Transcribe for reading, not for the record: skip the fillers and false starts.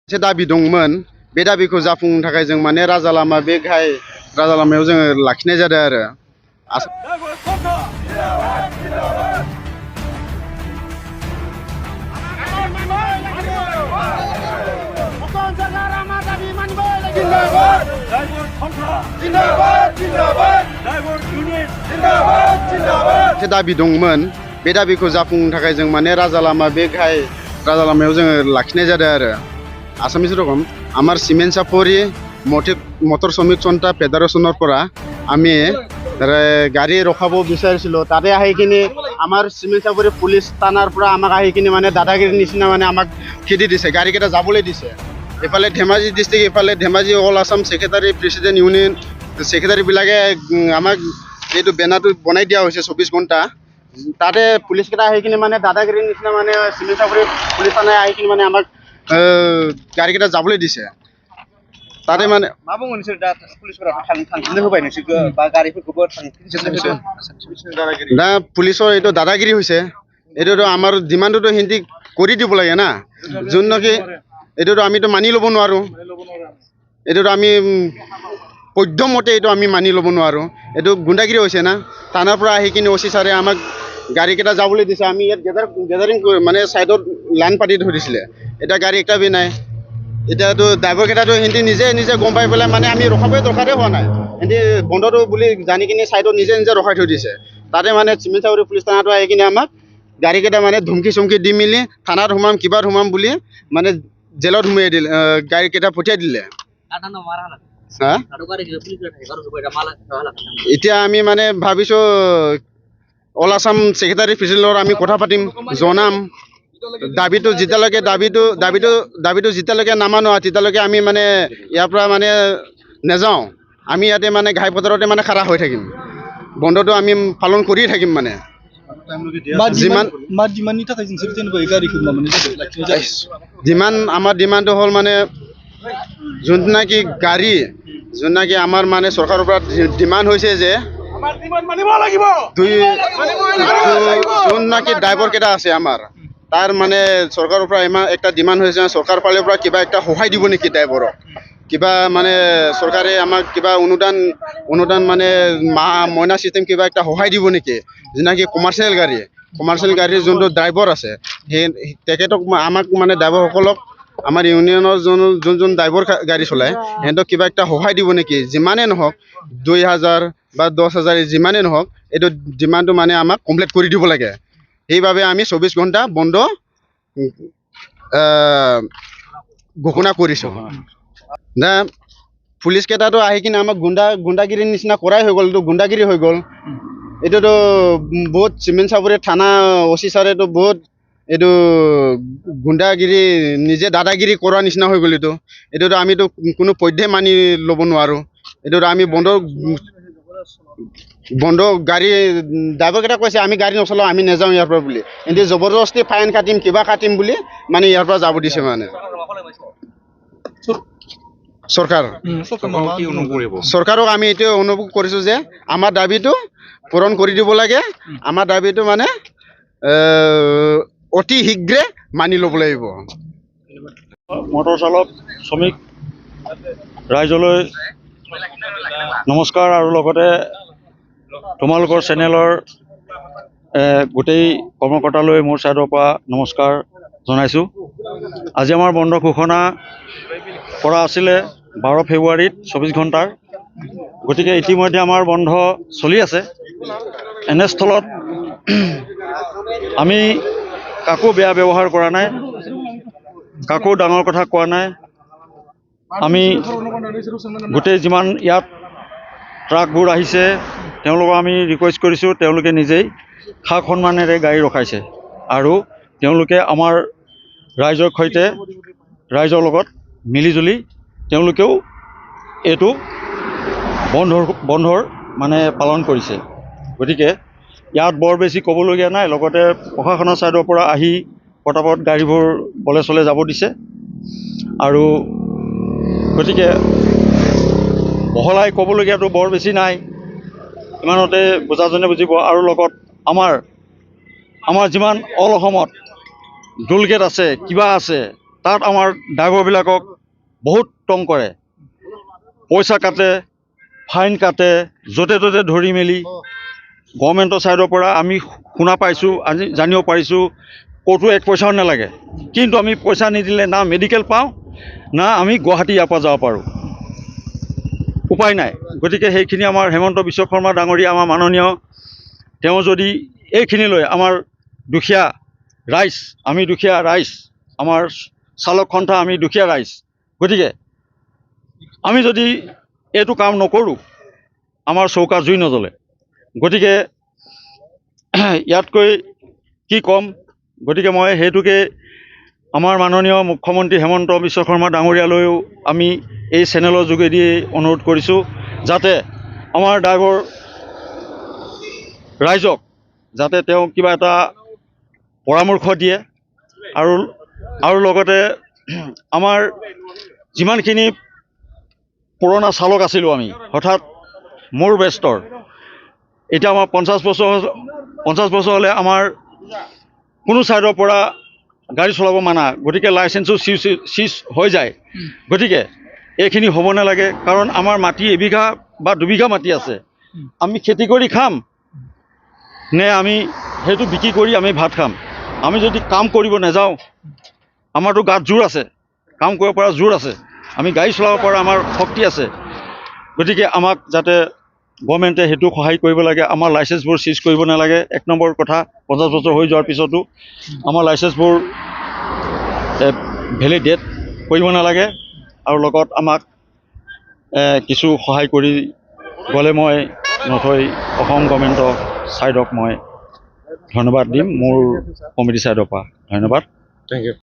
मोनसे दाबि दंमोन बे दाबिखौ जाफुंनो थाखाय जों माने राजा लामा बे गाहाय राजा लामायाव जोङो लाखिनाय जादों आरो मोनसे दाबि दंमोन बे दाबिखौ जाफुंनो थाखाय जों माने राजा लामा बे गाहाय राजा लामायाव जोङो लाखिनाय जादों आरो আসামিজ রকম আমার সিমেন্ট চাপৰি মটৰ শ্ৰমিক জনতা ফেডাৰেশ্যনৰ পৰা আমি গাড়ী ৰখাব বিচাৰিছিলোঁ তাতে আহি কিনি আমাৰ সিমেন্ট চাপৰি পুলিচ থানাৰ পৰা আমাক আহি কিনি মানে দাদাগিৰিৰ নিচিনা মানে আমাক খেদি দিছে গাড়ীকেইটা যাবলৈ দিছে এফালে ধেমাজি ডিষ্ট্ৰিক্ট এফালে Dhemaji all Assam secretary president union সেক্ৰেটাৰীবিলাকে আমাক এইটো বেনাৰটো বনাই দিয়া হৈছে 24 ঘণ্টা তাতে পুলিচকেইটা আহি কিনি মানে দাদাগিৰিৰ নিচিনা মানে সিমেন্ট চাপৰি পুলিচ থানাই আহি কিনি মানে আমাক গাড়ীকেইটা যাবলৈ দিছে তাতে মানে मा बुङो नोंसोर दा पुलिसफोरा थांफिननो होबाय नोंसोरखौ बा गारिफोरखौबो थांफिनजोबनो होदों না পুলিচৰ এইটো দাদাগিৰি হৈছে এইটোতো আমাৰ ডিমাণ্ডটো হিন্দি কৰি দিব লাগে না যোন নেকি এইটোতো আমিতো মানি ল'ব নোৱাৰোঁ এইটোতো আমি পদ্যমতে এইটো আমি মানি ল'ব নোৱাৰোঁ এইটো গুণ্ডাগিৰি হৈছে না থানাৰ পৰা আহি কিনি অচি ছাৰে আমাক গাড়ীকেইটা যাবলৈ দিছে আমি ইয়াত গেদাৰিং মানে ছাইডত লাইন পাতি ধৰিছিলে এতিয়া গাড়ী একটা বি নাই এতিয়াতো ড্ৰাইভাৰকেইটাতো সিহঁতি নিজে নিজে গম পাই পেলাই মানে আমি ৰখাবই দৰকাৰে হোৱা নাই সিহঁতি বন্ধটো বুলি জানি কিনি ছাইডত নিজে নিজে ৰখাই থৈ দিছে তাতে মানে চিমেণ্ট চাপৰি পুলিচ থানাটো আহি কিনে আমাক গাড়ীকেইটা মানে ধুমকি চুমকি দি মেলি থানাত সোমাম কিবাত সোমাম বুলি মানে জেলত সোমাই দিলে গাড়ীকেইটা পঠিয়াই দিলে হা এতিয়া আমি মানে ভাবিছোঁ অল আসাম সেক্ৰেটাৰী প্ৰেচিডেণ্টৰ আমি কথা পাতিম জনাম দাবিটো যেতিয়ালৈকে নামানো তেতিয়ালৈকে আমি মানে ইয়াৰ পৰা মানে নাযাওঁ আমি ইয়াতে মানে ঘাই পথাৰতে মানে খাৰা হৈ থাকিম বন্ধটো আমি পালন কৰি থাকিম মানে যিমান আমাৰ ডিমাণ্ডটো হ'ল মানে যোন নাকি গাড়ী যোন নাকি আমাৰ মানে চৰকাৰৰ পৰা ডিমাণ্ড হৈছে যে যোন নাকি ড্ৰাইভাৰকেইটা আছে আমাৰ তাৰ মানে চৰকাৰৰ পৰা ইমান একটা ডিমাণ্ড হৈছে চৰকাৰৰ ফালৰ পৰা কিবা একটা সহায় দিব নেকি ড্ৰাইভাৰক কিবা মানে চৰকাৰে আমাক কিবা অনুদান মানে মইনা চিষ্টেম কিবা একটা সহায় দিব নেকি যেনেকৈ কমাৰ্চিয়েল গাড়ীৰ যোনটো ড্ৰাইভাৰ আছে সেই তেখেতক আমাক মানে ড্ৰাইভাৰসকলক আমাৰ ইউনিয়নৰ যোন ড্ৰাইভাৰ গাড়ী চলায় সিহঁতক কিবা একটা সহায় দিব নেকি যিমানেই নহওক 2000 বা 10,000 যিমানেই নহওক এইটো ডিমাণ্ডটো মানে আমাক কমপ্লিট কৰি দিব লাগে সেইবাবে আমি 24 ঘণ্টা বন্ধ ঘোষণা কৰিছোঁ না পুলিচকেইটাতো আহি কিনে আমাক গুণ্ডাগিৰিৰ নিচিনা কৰাই হৈ গ'ল এইটো গুণ্ডাগিৰি হৈ গ'ল এইটোতো বহুত চিমেণ্ট চাপৰি থানা অচি ছাৰেতো বহুত এইটো গুণ্ডাগিৰি নিজে দাদাগিৰি কৰাৰ নিচিনা হৈ গ'ল এইটোতো আমিতো কোনো পধ্যে মানি ল'ব নোৱাৰোঁ এইটোতো আমি বন্ধ গাড়ী ড্ৰাইভাৰকেইটা কৈছে আমি গাড়ী নচলাওঁ আমি নাযাওঁ ইয়াৰ পৰা বুলি এনে জবৰদস্তি ফাইন কাটিম কিবা কাটিম বুলি মানে ইয়াৰ পৰা যাব দিছে মানে চৰকাৰক আমি এইটোৱে অনুভৱ কৰিছোঁ যে আমাৰ দাবীটো পূৰণ কৰি দিব লাগে আমাৰ দাবীটো মানে অতি শীঘ্ৰে মানি ল'ব লাগিব মটৰ চালক শ্ৰমিক ৰাইজলৈ নমস্কাৰ আৰু লগতে তোমালোকৰ চেনেলৰ গোটেই কৰ্মকৰ্তালৈ মোৰ ছাইডৰ পৰা নমস্কাৰ জনাইছোঁ আজি আমাৰ বন্ধ ঘোষণা কৰা আছিলে 12 ফেব্ৰুৱাৰীত 24 ঘণ্টাৰ গতিকে ইতিমধ্যে আমাৰ বন্ধ চলি আছে এনেস্থলত আমি কাকো বেয়া ব্যৱহাৰ কৰা নাই কাকো ডাঙৰ কথা কোৱা নাই আমি গোটেই যিমান ইয়াত ট্ৰাকবোৰ আহিছে তেওঁলোকক আমি ৰিকুৱেষ্ট কৰিছোঁ তেওঁলোকে নিজেই খাক সন্মানেৰে গাড়ী ৰখাইছে আৰু তেওঁলোকে আমাৰ ৰাইজৰ সৈতে ৰাইজৰ লগত মিলিজুলি তেওঁলোকেও এইটো বন্ধৰ মানে পালন কৰিছে গতিকে ইয়াত বৰ বেছি ক'বলগীয়া নাই লগতে প্ৰশাসনৰ ছাইডৰ পৰা আহি পটাপট গাড়ীবোৰ বলে চলে যাব দিছে আৰু গতিকে বহলাই ক'বলগীয়াটো বৰ বেছি নাই ইমানতে বুজাজনে বুজিব আৰু লগত আমাৰ যিমান অল অসমত টোল গেট আছে কিবা আছে তাত আমাৰ ড্ৰাইভাৰবিলাকক বহুত টং কৰে, পইচা কাটে, ফাইন কাটে, য'তে ত'তে ধৰি মেলি গভৰ্ণমেণ্টৰ ছাইডৰ পৰা আমি শুনা পাইছোঁ, আজি জানিব পাৰিছোঁ ক'তো 1 পইচাও নালাগে। কিন্তু আমি পইচা নিদিলে না মেডিকেল পাওঁ, না আমি গুৱাহাটী ইয়াৰ পৰা যাব পাৰোঁ। উপায় নাই। গতিকে সেইখিনি আমাৰ হেমন্ত বিশ্ব শৰ্মা ডাঙৰীয়া, আমাৰ মাননীয়, তেওঁ যদি এইখিনি লৈ আমাৰ দুখীয়া ৰাইজ, আমি দুখীয়া ৰাইজ, আমাৰ চালক সন্থা আমি দুখীয়া ৰাইজ, গতিকে আমি যদি এইটো কাম নকৰোঁ আমাৰ চৌকা জুই নজ্বলে। গতিকে ইয়াতকৈ কি ক'ম, গতিকে মই সেইটোকে আমাৰ মাননীয় মুখ্যমন্ত্ৰী হেমন্ত বিশ্ব শৰ্মা ডাঙৰীয়ালৈও আমি এই চেনেলৰ যোগেদি অনুৰোধ কৰিছোঁ, যাতে আমাৰ ড্ৰাইভাৰ ৰাইজক যাতে তেওঁ কিবা এটা পৰামৰ্শ দিয়ে, আৰু লগতে আমাৰ যিমানখিনি পুৰণা চালক আছিলোঁ আমি, হঠাৎ মোৰ বেষ্টৰ এতিয়া আমাৰ 50 বছৰ হ'লে আমাৰ কোনো ছাইডৰ পৰা গাড়ী চলাব মানা, গতিকে লাইচেন্সো চিজ হৈ যায়। গতিকে এইখিনি হ'ব নালাগে, কাৰণ আমাৰ মাটি এবিঘা বা 2 বিঘা মাটি আছে, আমি খেতি কৰি খাম নে আমি সেইটো বিক্ৰী কৰি আমি ভাত খাম? আমি যদি কাম কৰিব নাযাওঁ, আমাৰতো গাত জোৰ আছে, কাম কৰিব পৰা জোৰ আছে, আমি গাড়ী চলাব পৰা আমাৰ শক্তি আছে। গতিকে আমাক যাতে গভৰ্ণমেণ্টে সেইটো সহায় কৰিব লাগে, আমাৰ লাইচেন্সবোৰ চিজ কৰিব নালাগে। 1 নম্বৰ কথা, 50 বছৰ হৈ যোৱাৰ পিছতো আমাৰ লাইচেন্সবোৰ ভেলিডেট কৰিব নালাগে, আৰু লগত আমাক কিছু সহায় কৰি গ'লে মই নথৈ অসম গভৰ্ণমেণ্টৰ ছাইডক মই ধন্যবাদ দিম, মোৰ কমিটি ছাইডৰ পৰা ধন্যবাদ। Thank U.